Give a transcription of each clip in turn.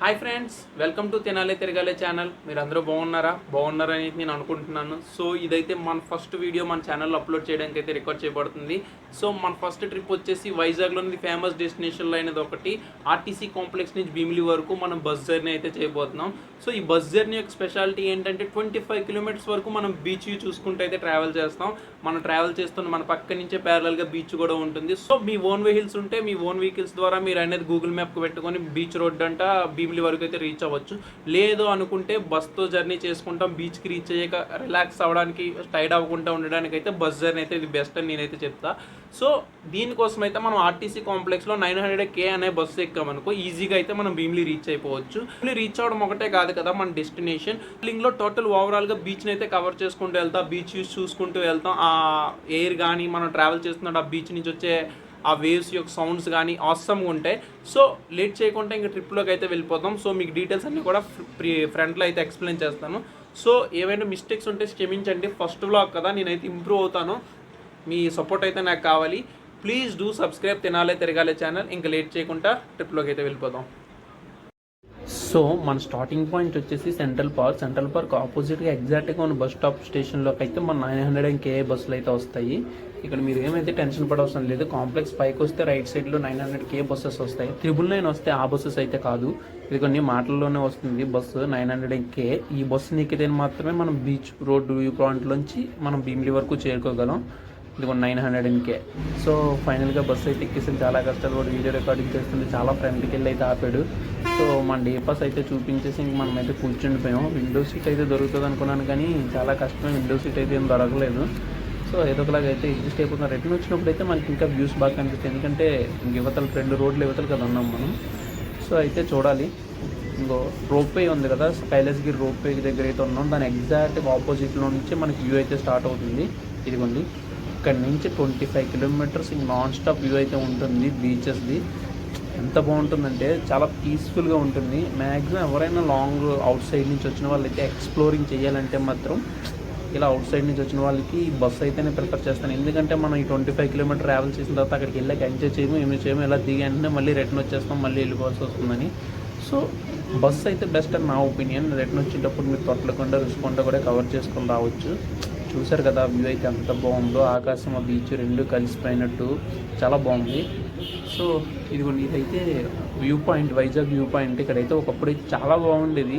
Hi friends, welcome to తినాలే తిరగాలే channel. మీరు అందరూ బాగున్నారని నేను అనుకుంటున్నాను. సో ఇదైతే మన ఫస్ట్ వీడియో మన ఛానల్లో అప్లోడ్ చేయడానికి అయితే రికార్డ్ చేయబడుతుంది. సో మన ఫస్ట్ ట్రిప్ వచ్చేసి వైజాగ్లోని ఫేమస్ డెస్టినేషన్లో అయినది ఒకటి ఆర్టీసీ కాంప్లెక్స్ నుంచి భీమిలి వరకు మనం బస్ జర్నీ అయితే చేయబోతున్నాం. సో ఈ బస్ జర్నీ యొక్క స్పెషాలిటీ ఏంటంటే 25 కిలోమీటర్స్ వరకు మనం బీచ్ చూసుకుంటూ అయితే ట్రావెల్ చేస్తాం. మనం ట్రావెల్ చేస్తున్న మన పక్క నుంచే ప్యారలల్గా బీచ్ కూడా ఉంటుంది. సో మీ ఓన్ వెహికల్స్ ఉంటే మీ ఓన్ వెహికల్స్ ద్వారా మీరు అనేది గూగుల్ మ్యాప్కి పెట్టుకొని బీచ్ రోడ్ అంట భీమిలి వరకు అయితే రీచ్ అవ్వచ్చు. లేదు అనుకుంటే బస్తో జర్నీ చేసుకుంటాం, బీచ్కి రీచ్ అయ్యాక రిలాక్స్ అవ్వడానికి, టైర్డ్ అవ్వకుండా ఉండడానికి అయితే బస్ జర్నీ అయితే ఇది బెస్ట్ అని నేనైతే చెప్తా. సో దీనికోసం అయితే మనం ఆర్టీసీ కాంప్లెక్స్లో 900K అనే బస్సు ఎక్కామనుకో ఈజీగా అయితే మనం భీమిలి రీచ్ అయిపోవచ్చు. భీమిలి రీచ్ అవ్వడం ఒకటే కాదు కదా మన డెస్టినేషన్. లింక్లో టోటల్ ఓవరాల్గా బీచ్ని అయితే కవర్ చేసుకుంటూ వెళ్తాం, బీచ్ చూసుకుంటూ వెళ్తాం. ఆ ఎయిర్ కానీ మనం ట్రావెల్ చేస్తున్నట్టు ఆ బీచ్ నుంచి వచ్చే ఆ వేవ్స్ యొక్క సౌండ్స్ కానీ ఆసమ్గా ఉంటాయి. సో లేట్ చేయకుండా ఇంకా ట్రిప్లోకి అయితే వెళ్ళిపోతాం. సో మీకు డీటెయిల్స్ అన్నీ కూడా ఫ్రంట్లో అయితే ఎక్స్ప్లెయిన్ చేస్తాను. సో ఏమైనా మిస్టేక్స్ ఉంటే క్షమించండి, ఫస్ట్ వ్లాగ్ కదా, నేనైతే ఇంప్రూవ్ అవుతాను. మీ సపోర్ట్ అయితే నాకు కావాలి. ప్లీజ్ డూ సబ్స్క్రైబ్ తినాలే తిరగాలే ఛానల్. ఇంకా లేట్ చేయకుండా ట్రిప్లోకి అయితే వెళ్ళిపోదాం. సో మన స్టార్టింగ్ పాయింట్ వచ్చేసి సెంట్రల్ పార్క్ ఆపోజిట్గా ఎగ్జాక్ట్గా ఉన్న బస్ స్టాప్ స్టేషన్లోకి అయితే మన 900K బస్సులు అయితే వస్తాయి. ఇక్కడ మీరు ఏమైతే టెన్షన్ పడవసరం లేదు. కాంప్లెక్స్ పైకి వస్తే రైట్ సైడ్లో 900K బస్సెస్ వస్తాయి. 999 వస్తే ఆ బస్సెస్ అయితే కాదు, ఇది కొన్ని మాటల్లోనే వస్తుంది బస్సు 900K. ఈ బస్సు ఎక్కితే మాత్రమే మనం బీచ్ రోడ్డు వ్యూ పాయింట్లోంచి మనం భీమిలి వరకు చేరుకోగలం. ఇది 900K. సో ఫైనల్గా బస్సు అయితే ఎక్కేసి చాలా కష్టాలు కూడా వీడియో రికార్డింగ్ చేస్తుంది. చాలా ఫ్రెండ్కి వెళ్ళి అయితే ఆపాడు. సో మన డే పాస్ అయితే చూపించేసి ఇంక మనం అయితే కూర్చుండిపోయాం. విండో సీట్ అయితే దొరుకుతుంది అనుకున్నాను, కానీ చాలా కష్టమే, విండో సీట్ అయితే ఏం దొరకలేదు. సో ఏదో ఒకలాగా అయితే ఎగ్జిస్ట్ అయిపోతున్నాం. రిటర్న్ వచ్చినప్పుడు అయితే మనకి ఇంకా వ్యూస్ బాగా కనిపిస్తాయి, ఎందుకంటే యువతలు 2 రోడ్లు యువతలు కదా ఉన్నాం మనం. సో అయితే చూడాలి. ఇంకో రోప్వే ఉంది కదా, కైలాసగిరి రోప్వే దగ్గర అయితే ఉన్నాం. దాని ఎగ్జాక్ట్గా ఆపోజిట్లో నుంచి మనకి వ్యూ అయితే స్టార్ట్ అవుతుంది. ఇదిగోండి, ఇక్కడ నుంచి 25 కిలోమీటర్స్ నాన్ స్టాప్ వ్యూ అయితే ఉంటుంది బీచెస్ది. ఎంత బాగుంటుందంటే చాలా పీస్ఫుల్గా ఉంటుంది. మ్యాక్సిమం ఎవరైనా లాంగ్ అవుట్ సైడ్ నుంచి వచ్చిన వాళ్ళైతే ఎక్స్ప్లోరింగ్ చేయాలంటే మాత్రం ఇలా అవుట్ సైడ్ నుంచి వచ్చిన వాళ్ళకి బస్సు అయితేనే ప్రిఫర్ చేస్తాను. ఎందుకంటే మనం ఈ 25 కిలోమీటర్ ట్రావెల్ చేసిన తర్వాత అక్కడికి వెళ్ళాక ఎంజాయ్ చేయము, ఏమి చేయము, ఇలా దిగి వెంటనే మళ్ళీ రిటర్న్ వచ్చేస్తాం, మళ్ళీ వెళ్ళిపోవాల్సి వస్తుందని. సో బస్సు అయితే బెస్ట్ అని నా ఒపీనియన్. రిటర్న్ వచ్చేటప్పుడు మీరు తొట్లకొండ రుషికొండ కూడా కవర్ చేసుకొని రావచ్చు. చూసారు కదా వ్యూ అయితే ఎంత బాగుందో, ఆకాశం ఆ బీచ్ రెండు కలిసిపోయినట్టు చాలా బాగుంది. సో ఇదైతే view point, Vizag view point. ఇక్కడైతే ఒకప్పుడైతే చాలా బాగుండేది,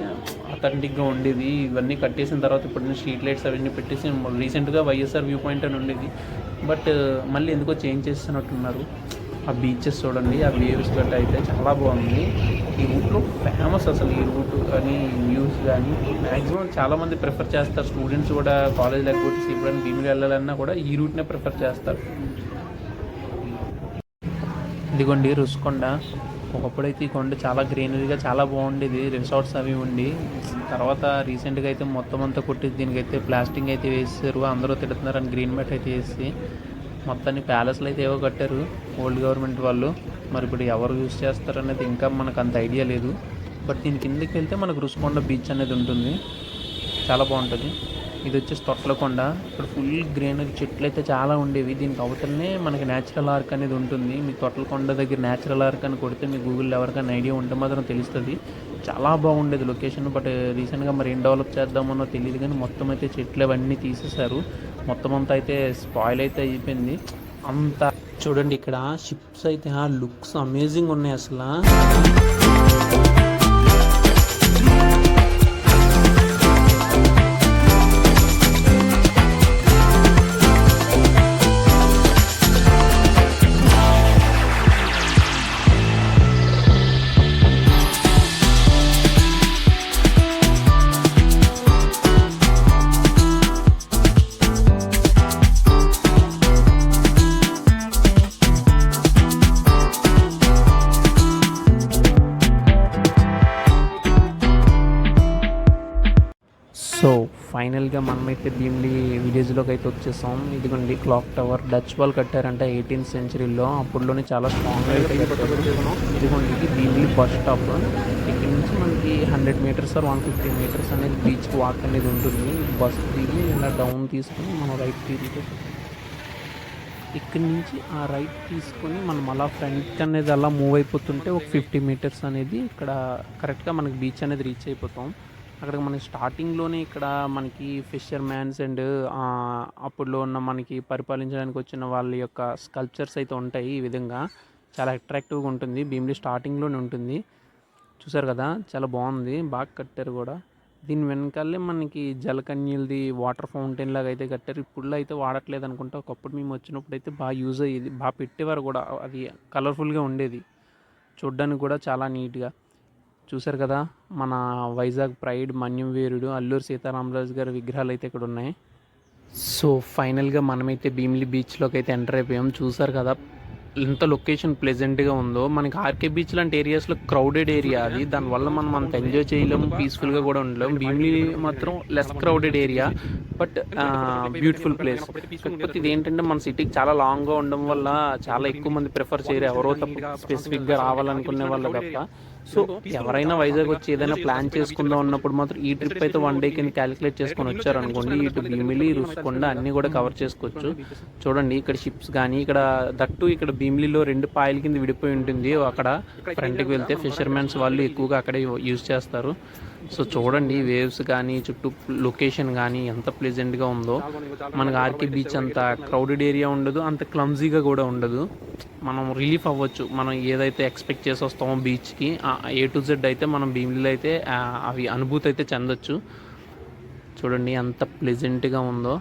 అథెంటిక్గా ఉండేది. ఇవన్నీ కట్టేసిన తర్వాత ఇప్పుడు స్ట్రీట్ లైట్స్ అవన్నీ పెట్టేసి రీసెంట్గా వైఎస్ఆర్ వ్యూ పాయింట్ అని ఉండేది. బట్ మళ్ళీ ఎందుకో చేంజ్ చేస్తున్నట్టున్నారు. ఆ బీచెస్ చూడండి, ఆ వేవ్స్ గట్ట అయితే చాలా బాగుంది. ఈ రూట్లో ఫేమస్ అసలు ఈ రూట్ కానీ వ్యూస్ కానీ మ్యాక్సిమం చాలామంది ప్రిఫర్ చేస్తారు. స్టూడెంట్స్ కూడా కాలేజ్ లేకపోతే ఎప్పుడైనా భీమిలి వెళ్ళాలన్నా కూడా ఈ రూట్నే ప్రిఫర్ చేస్తారు. ఇదిగోండి రుషికొండ. ఒకప్పుడైతే ఈ కొండ చాలా గ్రీనరీగా చాలా బాగుండేది, రిసార్ట్స్ అవి ఉండి. తర్వాత రీసెంట్గా అయితే మొత్తం అంతా కొట్టేసి దీనికైతే ప్లాస్టింగ్ అయితే వేసారు. అందరూ తిడుతున్నారని గ్రీన్ మ్యాట్ అయితే వేసి మొత్తాన్ని ప్యాలెస్లు అయితే ఏవో కట్టారు ఓల్డ్ గవర్నమెంట్ వాళ్ళు. మరి ఇప్పుడు ఎవరు యూజ్ చేస్తారనేది ఇంకా మనకు అంత ఐడియా లేదు. బట్ దీని కిందకి వెళ్తే మనకు రుషికొండ బీచ్ అనేది ఉంటుంది, చాలా బాగుంటుంది. ఇది వచ్చేసి తొట్లకొండ. ఇక్కడ ఫుల్ గ్రీనరీ చెట్లు అయితే చాలా ఉండేవి. దీనికి అవతలనే మనకి న్యాచురల్ ఆర్క్ అనేది ఉంటుంది. మీ తొట్లకొండ దగ్గర న్యాచురల్ ఆర్క్ అని కొడితే మీ గూగుల్లో ఎవరికైనా ఐడియా ఉంటే మాత్రం తెలుస్తుంది. చాలా బాగుండేది లొకేషన్. బట్ రీసెంట్గా మరి ఏం డెవలప్ చేద్దామన్నో తెలియదు, కానీ మొత్తం అయితే చెట్లు అవన్నీ తీసేశారు. మొత్తం అంతా అయితే స్పాయిల్ అయితే అయిపోయింది అంతా. చూడండి ఇక్కడ షిప్స్ అయితే ఆ లుక్స్ అమేజింగ్ ఉన్నాయి అసలు. సో ఫైనల్గా మనమైతే భీమిలి విలేజ్లోకి అయితే వచ్చేసాం. ఇదిగోండి క్లాక్ టవర్, డచ్ వాల్ కట్టారంట 18th సెంచరీలో. అప్పుడులోనే చాలా స్ట్రాంగ్గా అయితే కట్టారు. ఇదిగోండి ఇది భీమిలి బస్ స్టాప్. ఇక్కడ నుంచి మనకి 100 మీటర్స్ ఆర్ 150 మీటర్స్ అనేది బీచ్కి వాక్ అనేది ఉంటుంది. బస్ దిగి ఇలా డౌన్ తీసుకుని మనం రైట్ తిరిగి ఇక్కడి నుంచి ఆ రైట్ తీసుకొని మనం అలా ఫ్రంట్ అనేది అలా మూవ్ అయిపోతుంటే ఒక 50 మీటర్స్ అనేది ఇక్కడ కరెక్ట్గా మనకి బీచ్ అనేది రీచ్ అయిపోతాం. అక్కడ మనకి స్టార్టింగ్లోనే ఇక్కడ మనకి ఫిషర్ మ్యాన్స్ అండ్ అప్పుడులో ఉన్న మనకి పరిపాలించడానికి వచ్చిన వాళ్ళ యొక్క స్కల్ప్చర్స్ అయితే ఉంటాయి. ఈ విధంగా చాలా అట్రాక్టివ్గా ఉంటుంది. భీమిలి స్టార్టింగ్లోనే ఉంటుంది. చూసారు కదా, చాలా బాగుంది, బాగా కట్టారు కూడా. దీని వెనకాలే మనకి జలకన్యలది వాటర్ ఫౌంటైన్ లాగా అయితే కట్టారు. ఇప్పుడులో అయితే వాడట్లేదు అనుకుంటా. ఒకప్పుడు మేము వచ్చినప్పుడు అయితే బాగా యూజ్ అయ్యేది, బాగా పెట్టేవారు కూడా. అది కలర్ఫుల్గా ఉండేది, చూడ్డానికి కూడా చాలా నీట్గా. చూసారు కదా, మన వైజాగ్ ప్రైడ్ మన్యం వీరుడు అల్లూరి సీతారామరాజు గారి విగ్రహాలు అయితే ఇక్కడ ఉన్నాయి. సో ఫైనల్గా మనమైతే భీమిలి బీచ్లోకి అయితే ఎంటర్ అయిపోయాం. చూసారు కదా ఎంత లొకేషన్ ప్లెజెంట్గా ఉందో. మనకి ఆర్కే బీచ్ లాంటి ఏరియాస్లో క్రౌడెడ్ ఏరియా అది, దానివల్ల మనం అంత ఎంజాయ్ చేయలేము, పీస్ఫుల్గా కూడా ఉండలేము. భీమిలి మాత్రం less crowded area, but beautiful place. కాకపోతే ఇది ఏంటంటే మన సిటీకి చాలా లాంగ్గా ఉండడం వల్ల చాలా ఎక్కువ మంది ప్రిఫర్ చేయరు, ఎవరో తప్ప స్పెసిఫిక్గా రావాలనుకునే వాళ్ళు తప్ప. సో ఎవరైనా వైజాగ్ వచ్చి ఏదైనా ప్లాన్ చేసుకుందాం ఉన్నప్పుడు మాత్రం ఈ ట్రిప్ అయితే 1 డే కింద క్యాలిక్యులేట్ చేసుకొని వచ్చారనుకోండి, ఇటు భీమిలి రుషికొండ అన్నీ కూడా కవర్ చేసుకోవచ్చు. చూడండి ఇక్కడ షిప్స్ కానీ, ఇక్కడ దట్టు ఇక్కడ భీమిలిలో 2 పాయల కింద విడిపోయి ఉంటుంది. అక్కడ ఫ్రంట్కి వెళ్తే ఫిషర్మెన్స్ వాళ్ళు ఎక్కువగా అక్కడే యూజ్ చేస్తారు. సో చూడండి వేవ్స్ కానీ, చుట్టూ లొకేషన్ కానీ ఎంత ప్లెజెంట్గా ఉందో. మనకు ఆర్కే బీచ్ అంత క్రౌడెడ్ ఏరియా ఉండదు, అంత క్లమ్జీగా కూడా ఉండదు. మనం రిలీఫ్ అవ్వచ్చు, మనం ఏదైతే ఎక్స్పెక్ట్ చేసి వస్తామో బీచ్కి A to Z అయితే మనం భీమిలిలో అయితే అవి అనుభూతి అయితే చెందొచ్చు. చూడండి ఎంత ప్లెజెంట్గా ఉందో.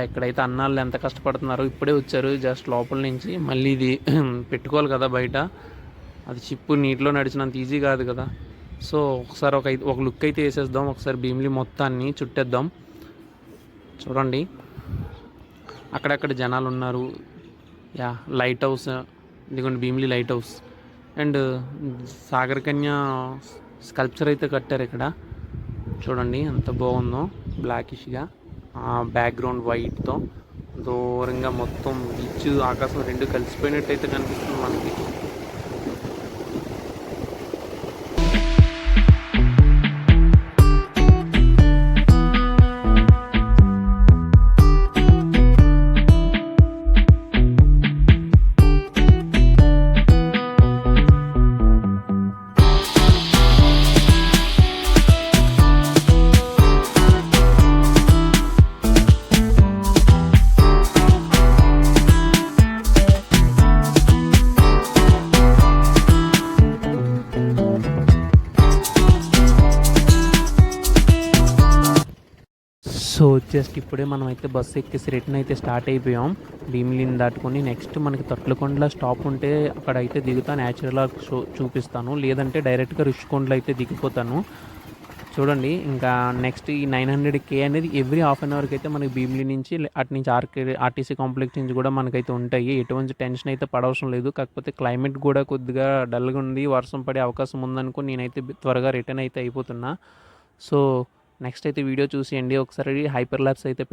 ఇక్కడైతే అన్నాళ్ళు ఎంత కష్టపడుతున్నారో, ఇప్పుడే వచ్చారు జస్ట్ లోపల నుంచి. మళ్ళీ ఇది పెట్టుకోవాలి కదా బయట, అది చిప్పు నీటిలో నడిచినంత ఈజీ కాదు కదా. సో ఒకసారి ఒక లుక్ అయితే వేసేద్దాం, ఒకసారి భీమిలి మొత్తాన్ని చుట్టేద్దాం. చూడండి అక్కడక్కడ జనాలు ఉన్నారు. లైట్ హౌస్, ఇదిగోండి Bheemili light house and Sagar Kanya sculpture అయితే కట్టారు ఇక్కడ. చూడండి ఎంత బాగుందో, బ్లాకిష్గా బ్యాక్గ్రౌండ్ వైట్తో దూరంగా మొత్తం బీచ్ ఆకాశం 2 కలిసిపోయినట్టు అయితే కనిపిస్తుంది మనకి. సో జస్ట్ ఇప్పుడే మనం అయితే బస్సు ఎక్కేసి రిటర్న్ అయితే స్టార్ట్ అయిపోయాం. భీమిలిని దాటుకొని నెక్స్ట్ మనకి తొట్లకొండలో స్టాప్ ఉంటే అక్కడ అయితే దిగుతా, న్యాచురల్ చూపిస్తాను. లేదంటే డైరెక్ట్గా రుషికొండలో అయితే దిగిపోతాను. చూడండి ఇంకా నెక్స్ట్ ఈ 900K అనేది ఎవ్రీ హాఫ్ అన్ అవర్కి అయితే మనకి భీమిలి నుంచి అటు నుంచి ఆర్టీసీ కాంప్లెక్స్ నుంచి కూడా మనకైతే ఉంటాయి. ఎటువంటి టెన్షన్ అయితే పడవసరం లేదు. కాకపోతే క్లైమేట్ కూడా కొద్దిగా డల్గా ఉంది, వర్షం పడే అవకాశం ఉందనుకో నేనైతే త్వరగా రిటర్న్ అయితే అయిపోతున్నా. సో నెక్స్ట్ అయితే వీడియో చూసేయండి ఒకసారి. హైపర్ ల్యాబ్స్ అయితే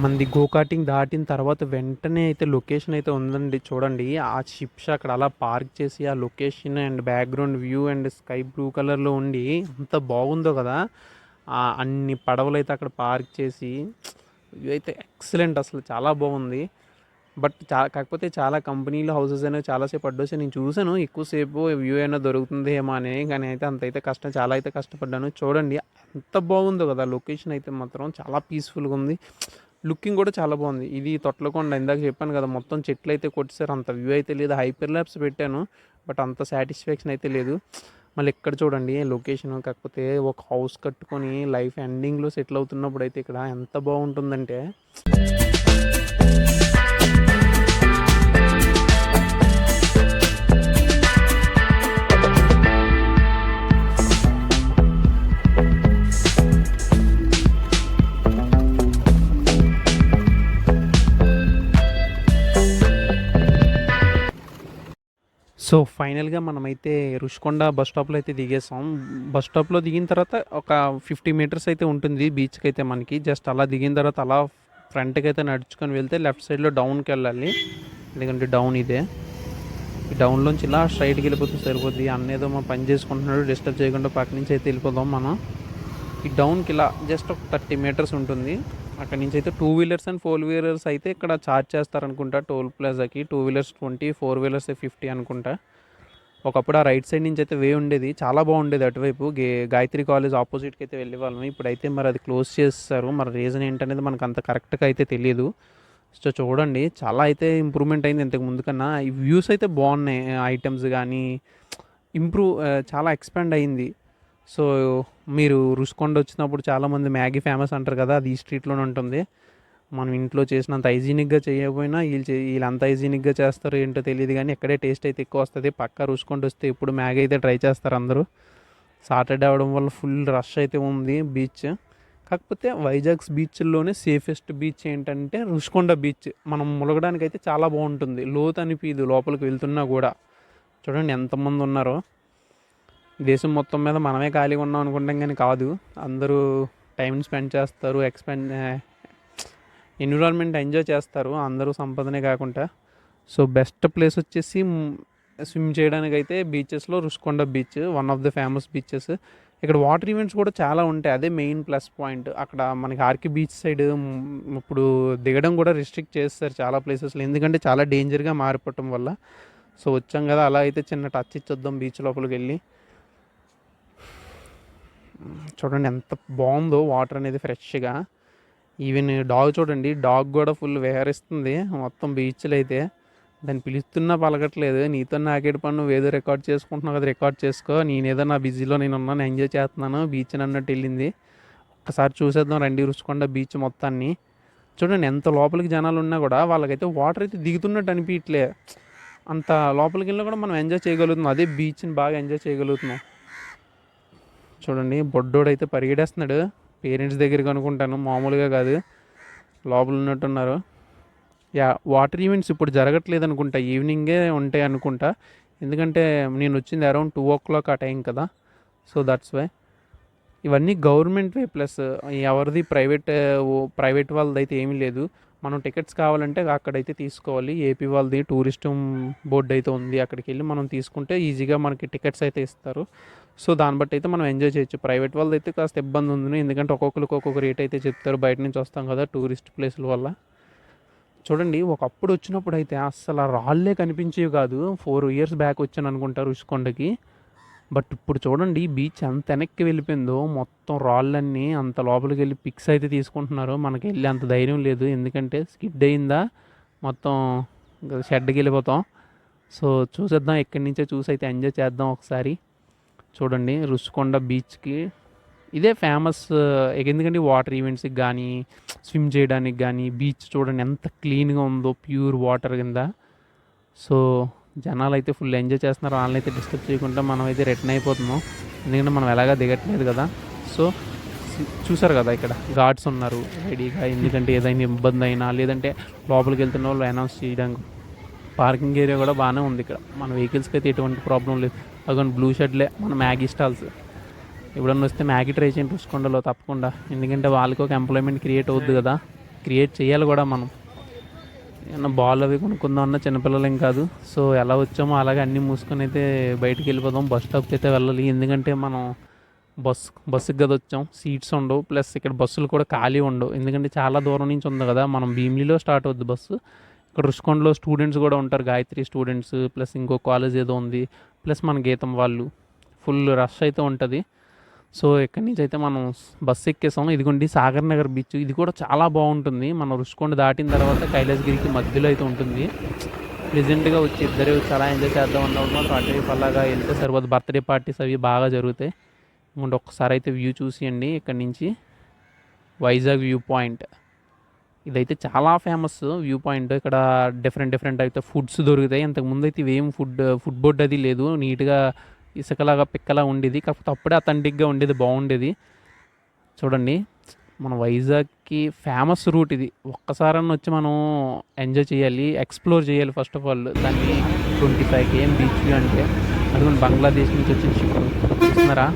మనది గోకాటింగ్ దాటిన తర్వాత వెంటనే అయితే లొకేషన్ అయితే ఉందండి. చూడండి ఆ షిప్స్ అక్కడ అలా పార్క్ చేసి ఆ location and background view and sky blue కలర్లో ఉండి ఎంత బాగుందో కదా. అన్ని పడవలు అయితే అక్కడ పార్క్ చేసి వ్యూ అయితే ఎక్సలెంట్, అసలు చాలా బాగుంది. బట్ కాకపోతే చాలా కంపెనీలు హౌసెస్ అనేవి చాలాసేపు అడ్డొచ్చి నేను చూసాను, ఎక్కువసేపు వ్యూ అయినా దొరుకుతుంది ఏమో అని. కానీ అయితే అంత అయితే చాలా అయితే కష్టపడ్డాను. చూడండి ఎంత బాగుందో కదా, లొకేషన్ అయితే మాత్రం చాలా పీస్ఫుల్గా ఉంది. లుకింగ్ కూడా చాలా బాగుంది. ఇది తొట్లకొండ, ఇందాక చెప్పాను కదా మొత్తం చెట్లు అయితే కొట్టేసారు, అంత వ్యూ అయితే లేదు. హైపర్ ల్యాబ్స్ పెట్టాను బట్ అంత సాటిస్ఫాక్షన్ అయితే లేదు. మళ్ళీ ఇక్కడ చూడండి లొకేషన్, కాకపోతే ఒక హౌస్ కట్టుకొని లైఫ్ ఎండింగ్లో సెటిల్ అవుతున్నప్పుడు అయితే ఇక్కడ ఎంత బాగుంటుందంటే సో ఫైనల్గా మనమైతే రుషికొండ బస్ స్టాప్లో అయితే దిగేసాం. బస్ స్టాప్లో దిగిన తర్వాత ఒక 50 మీటర్స్ అయితే ఉంటుంది బీచ్కి అయితే మనకి. జస్ట్ అలా దిగిన తర్వాత అలా ఫ్రంట్కి అయితే నడుచుకొని వెళ్తే లెఫ్ట్ సైడ్లో డౌన్కి వెళ్ళాలి. ఎందుకంటే డౌన్ ఇదే, ఈ డౌన్లోంచి ఇలా స్ట్రైట్కి వెళ్ళిపోతే సరిపోద్ది. అన్నేదో మా పని చేసుకుంటున్నాడు, డిస్టర్బ్ చేయకుండా పక్క నుంచి అయితే వెళ్ళిపోదాం మనం. ఈ డౌన్కి ఇలా జస్ట్ ఒక 30 మీటర్స్ ఉంటుంది. అక్కడ నుంచి అయితే 2 వీలర్స్ అండ్ 4 వీలర్స్ అయితే ఇక్కడ ఛార్జ్ చేస్తారనుకుంటా టోల్ ప్లాజాకి. 2 వీలర్స్ 20, 4 వీలర్స్ 50 అనుకుంటా. ఒకప్పుడు ఆ రైట్ సైడ్ నుంచి అయితే వే ఉండేది, చాలా బాగుండేది అటువైపు. గాయత్రి కాలేజ్ ఆపోజిట్కి అయితే వెళ్ళే వాళ్ళం. ఇప్పుడైతే మరి అది క్లోజ్ చేస్తారు. మరి రీజన్ ఏంటనేది మనకు అంత కరెక్ట్గా అయితే తెలియదు. సో చూడండి, చాలా అయితే ఇంప్రూవ్మెంట్ అయింది ఇంతకు ముందు కన్నా. ఈ వ్యూస్ అయితే బాగున్నాయి, ఐటమ్స్ కానీ చాలా ఎక్స్పాండ్ అయింది. సో మీరు రుషికొండ వచ్చినప్పుడు చాలామంది మ్యాగీ ఫేమస్ అంటారు కదా, అది ఈ స్ట్రీట్లోనే ఉంటుంది. మనం ఇంట్లో చేసినంత హైజీనిక్గా చేయకపోయినా వీళ్ళు అంత హైజీనిక్గా చేస్తారో ఏంటో తెలియదు, కానీ ఎక్కడే టేస్ట్ అయితే ఎక్కువ వస్తుంది. పక్కా రుషికొండ వస్తే ఇప్పుడు మ్యాగీ అయితే ట్రై చేస్తారు అందరూ. సాటర్డే అవడం వల్ల ఫుల్ రష్ అయితే ఉంది బీచ్. కాకపోతే వైజాగ్స్ బీచ్ల్లోనే సేఫెస్ట్ బీచ్ ఏంటంటే రుషికొండ బీచ్. మనం ములగడానికి అయితే చాలా బాగుంటుంది, లోతు అనిపించదు లోపలికి వెళ్తున్నా కూడా. చూడండి ఎంతమంది ఉన్నారో. దేశం మొత్తం మీద మనమే ఖాళీగా ఉన్నాం అనుకుంటాం, కానీ కాదు. అందరూ టైం స్పెండ్ చేస్తారు, ఎన్విరాన్మెంట్ ఎంజాయ్ చేస్తారు అందరూ, సంపదనే కాకుండా. సో బెస్ట్ ప్లేస్ వచ్చేసి స్విమ్ చేయడానికి అయితే బీచెస్లో Rushikonda beach one of the famous beaches. ఇక్కడ వాటర్ ఈవెంట్స్ కూడా చాలా ఉంటాయి, అదే మెయిన్ ప్లస్ పాయింట్. అక్కడ మనకి ఆర్కే బీచ్ సైడ్ ఇప్పుడు దిగడం కూడా రిస్ట్రిక్ట్ చేస్తారు చాలా ప్లేసెస్లో, ఎందుకంటే చాలా డేంజర్గా మారిపోవటం వల్ల. సో వచ్చాం కదా, అలా అయితే చిన్న టచ్ ఇచ్చొద్దాం బీచ్ లోపలికి వెళ్ళి. చూడండి ఎంత బాగుందో వాటర్ అనేది ఫ్రెష్గా. ఈవెన్ డాగ్ చూడండి, డాగ్ కూడా ఫుల్ విహరిస్తుంది మొత్తం బీచ్లో అయితే. దాన్ని పిలుస్తున్నా పలకట్లేదు. నీతో నాకేడు పని, నువ్వు ఏదో రికార్డ్ చేసుకుంటున్నావు కదా, రికార్డ్ చేసుకో, నేనేదో నా బిజీలో నేను ఉన్నాను, ఎంజాయ్ చేస్తున్నాను బీచ్ అన్నట్టు వెళ్ళింది. ఒక్కసారి చూసేద్దాం రండి రుషికొండ బీచ్ మొత్తాన్ని. చూడండి ఎంత లోపలికి జనాలు ఉన్నా కూడా వాళ్ళకైతే వాటర్ అయితే దిగుతున్నట్టు అనిపించట్లే. అంత లోపలికి వెళ్ళినా కూడా మనం ఎంజాయ్ చేయగలుగుతున్నాం, అదే బీచ్ని బాగా ఎంజాయ్ చేయగలుగుతున్నాం. చూడండి బొడ్డోడైతే పరిగెడేస్తున్నాడు పేరెంట్స్ దగ్గరికి అనుకుంటాను, మామూలుగా కాదు, లోపల ఉన్నట్టున్నారు. వాటర్ ఈవెంట్స్ ఇప్పుడు జరగట్లేదు అనుకుంటా, ఈవినింగే ఉంటాయి అనుకుంటా. ఎందుకంటే నేను వచ్చింది అరౌండ్ 2 o'clock ఆ టైం కదా. So that's why. ఇవన్నీ గవర్నమెంట్ వే, ప్లస్ ఎవరిది ప్రైవేట్ వాళ్ళది అయితే ఏమీ లేదు. మనం టికెట్స్ కావాలంటే అక్కడైతే తీసుకోవాలి. ఏపీ వాళ్ళది టూరిస్ట్ బోర్డు అయితే ఉంది, అక్కడికి వెళ్ళి మనం తీసుకుంటే ఈజీగా మనకి టికెట్స్ అయితే ఇస్తారు. సో దాన్ని బట్టి అయితే మనం ఎంజాయ్ చేయొచ్చు. ప్రైవేట్ వాళ్ళది అయితే కాస్త ఇబ్బంది ఉంది, ఎందుకంటే ఒక్కొక్కరికి ఒక్కొక్క రేట్ అయితే చెప్తారు, బయట నుంచి వస్తాం కదా టూరిస్ట్ ప్లేసుల వల్ల. చూడండి ఒకప్పుడు వచ్చినప్పుడు అయితే అస్సలు రాళ్ళే కనిపించేవి కాదు. 4 years బ్యాక్ వచ్చాను అనుకుంటారు రుషికొండకి. బట్ ఇప్పుడు చూడండి బీచ్ ఎంత వెనక్కి వెళ్ళిపోయిందో, మొత్తం రాళ్ళన్నీ అంత లోపలికి వెళ్ళి పిక్స్ అయితే తీసుకుంటున్నారు. మనకి వెళ్ళి అంత ధైర్యం లేదు, ఎందుకంటే స్కిడ్ అయిందా మొత్తం షెడ్కి వెళ్ళిపోతాం. సో చూసేద్దాం, ఎక్కడి నుంచో చూసి అయితే ఎంజాయ్ చేద్దాం ఒకసారి. చూడండి రుషికొండ బీచ్కి ఇదే ఫేమస్, ఎందుకంటే వాటర్ ఈవెంట్స్కి కానీ స్విమ్ చేయడానికి కానీ. బీచ్ చూడండి ఎంత క్లీన్గా ఉందో, ప్యూర్ వాటర్ కింద. సో జనాలు అయితే ఫుల్ ఎంజాయ్ చేస్తున్నారు, వాళ్ళని అయితే డిస్టర్బ్ చేయకుండా మనం అయితే రిటర్న్ అయిపోతున్నాం, ఎందుకంటే మనం ఎలాగా దిగట్లేదు కదా. సో చూసారు కదా ఇక్కడ గార్డ్స్ ఉన్నారు రెడీగా, ఎందుకంటే ఏదైనా ఇబ్బంది అయినా లేదంటే లోపలికి వెళ్తున్న వాళ్ళు అనౌన్స్ చేయడానికి. పార్కింగ్ ఏరియా కూడా బాగానే ఉంది ఇక్కడ, మన వెహికల్స్కి అయితే ఎటువంటి ప్రాబ్లం లేదు. అక్కడ బ్లూ షెడ్లే మన మ్యాగీ స్టాల్స్. ఎప్పుడన్నా వస్తే మ్యాగీ ట్రై చేయండి రుషికొండలో తప్పకుండా, ఎందుకంటే వాళ్ళకి ఒక ఎంప్లాయ్మెంట్ క్రియేట్ అవుద్ది కదా, క్రియేట్ చేయాలి కూడా మనం. ఏమన్నా బాల్ అవి కొనుక్కుందాం అన్న చిన్నపిల్లలు ఏం కాదు. సో ఎలా వచ్చామో అలాగే అన్నీ మూసుకొని అయితే బయటికి వెళ్ళిపోదాం. బస్ స్టాప్కి అయితే వెళ్ళాలి, ఎందుకంటే మనం బస్సుకి కదా వచ్చాం, సీట్స్ ఉండవు, ప్లస్ ఇక్కడ బస్సులు కూడా ఖాళీ ఉండవు, ఎందుకంటే చాలా దూరం నుంచి ఉంది కదా. మనం భీమిలీలో స్టార్ట్ అవుద్ది బస్సు. ఇక్కడ రుషికొండలో స్టూడెంట్స్ కూడా ఉంటారు, గాయత్రి స్టూడెంట్స్, ప్లస్ ఇంకో కాలేజ్ ఏదో ఉంది, ప్లస్ మన గీతం వాళ్ళు. ఫుల్ రష్ అయితే ఉంటుంది. సో ఇక్కడి నుంచి అయితే మనం బస్సు ఎక్కేసాం. ఇదిగోండి సాగర్ నగర్ బీచ్, ఇది కూడా చాలా బాగుంటుంది. మనం రుషికొండ దాటిన తర్వాత కైలాసగిరికి మధ్యలో అయితే ఉంటుంది. ప్లెజెంట్గా వచ్చి ఇద్దరే చాలా ఎంజాయ్ చేద్దాం అన్నప్పుడు మాత్రం అటువైపు అలాగా వెళ్తే సరిపోదు. బర్త్డే పార్టీస్ అవి బాగా జరుగుతాయి. ఇంకొంటే ఒక్కసారి అయితే వ్యూ చూసియండి ఇక్కడ నుంచి, వైజాగ్ వ్యూ పాయింట్. ఇదైతే చాలా ఫేమస్ వ్యూ పాయింట్. ఇక్కడ డిఫరెంట్ అయితే ఫుడ్స్ దొరుకుతాయి. ఇంతకుముందు అయితే ఇవేం ఫుడ్ బోర్డ్ అది లేదు, నీట్గా ఇసుకలాగా పిక్కలా ఉండేది, కాకపోతే అప్పుడే అథెంటిక్గా ఉండేది, బాగుండేది. చూడండి మన వైజాగ్కి ఫేమస్ రూట్ ఇది. ఒక్కసారన్నా వచ్చి మనం ఎంజాయ్ చేయాలి, ఎక్స్ప్లోర్ చేయాలి. ఫస్ట్ ఆఫ్ ఆల్ దాన్ని 25 km బీచ్ వ్యూ అంటే అది మన బంగ్లాదేశ్ నుంచి వచ్చిన షిప్ చూస్తున్నారా,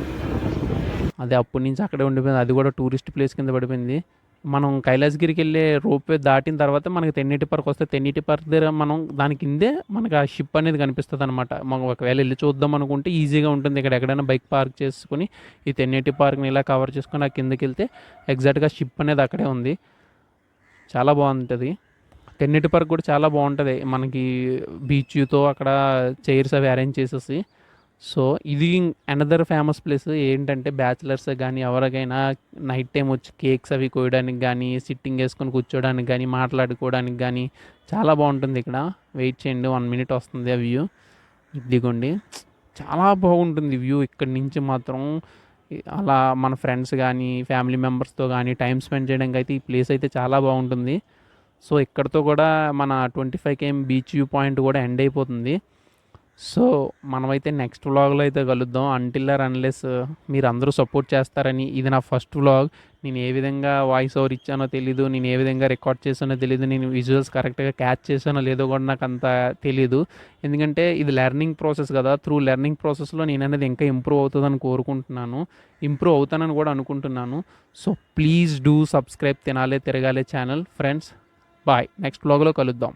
అది అప్పటి నుంచి అక్కడే ఉండిపోయింది. అది కూడా టూరిస్ట్ ప్లేస్ కింద పడిపోయింది. మనం కైలాసగిరికి వెళ్ళే రోప్వే దాటిన తర్వాత మనకి తెన్నేటి పార్క్ వస్తే తెన్నేటి పార్క్ దగ్గర మనం దాని కిందే మనకు ఆ షిప్ అనేది కనిపిస్తుంది అనమాట. మనం ఒకవేళ వెళ్ళి చూద్దాం అనుకుంటే ఈజీగా ఉంటుంది. ఇక్కడ ఎక్కడైనా బైక్ పార్క్ చేసుకుని ఈ తెన్నేటి పార్క్ని ఇలా కవర్ చేసుకుని ఆ కిందకి వెళ్తే ఎగ్జాక్ట్గా షిప్ అనేది అక్కడే ఉంది. చాలా బాగుంటుంది. తెన్నేటి పార్క్ కూడా చాలా బాగుంటుంది. మనకి బీచ్ వ్యూతో అక్కడ చైర్స్ అవి అరేంజ్ చేసేసి. సో ఇది అనదర్ ఫేమస్ ప్లేస్ ఏంటంటే బ్యాచిలర్స్ కానీ ఎవరికైనా నైట్ టైం వచ్చి కేక్స్ అవి కోయడానికి కానీ, సిట్టింగ్ వేసుకొని కూర్చోడానికి కానీ, మాట్లాడుకోవడానికి కానీ చాలా బాగుంటుంది. ఇక్కడ వెయిట్ చేయండి, 1 minute వస్తుంది ఆ వ్యూ. ఇదిగోండి, చాలా బాగుంటుంది వ్యూ ఇక్కడి నుంచి మాత్రం. అలా మన ఫ్రెండ్స్ కానీ ఫ్యామిలీ మెంబర్స్తో కానీ టైం స్పెండ్ చేయడానికి అయితే ఈ ప్లేస్ అయితే చాలా బాగుంటుంది. సో ఇక్కడితో కూడా మన 25 km బీచ్ వ్యూ పాయింట్ కూడా ఎండ్ అయిపోతుంది. సో మనమైతే నెక్స్ట్ వ్లాగ్లో అయితే కలుద్దాం. అంటిల్ ఆర్ అన్లెస్ మీరు అందరూ సపోర్ట్ చేస్తారని. ఇది నా ఫస్ట్ వ్లాగ్. నేను ఏ విధంగా వాయిస్ ఓవర్ ఇచ్చానో తెలీదు, నేను ఏ విధంగా రికార్డ్ చేసానో తెలీదు, నేను విజువల్స్ కరెక్ట్గా క్యాచ్ చేశానో లేదో కూడా నాకు అంత తెలీదు. ఎందుకంటే ఇది లెర్నింగ్ ప్రాసెస్ కదా. త్రూ లెర్నింగ్ ప్రాసెస్లో నేను అనేది ఇంకా ఇంప్రూవ్ అవుతుందని కోరుకుంటున్నాను, ఇంప్రూవ్ అవుతానని కూడా అనుకుంటున్నాను. సో ప్లీజ్ డూ సబ్స్క్రైబ్ తినాలే తిరగాలే ఛానల్ ఫ్రెండ్స్. బాయ్, నెక్స్ట్ వ్లాగ్లో కలుద్దాం.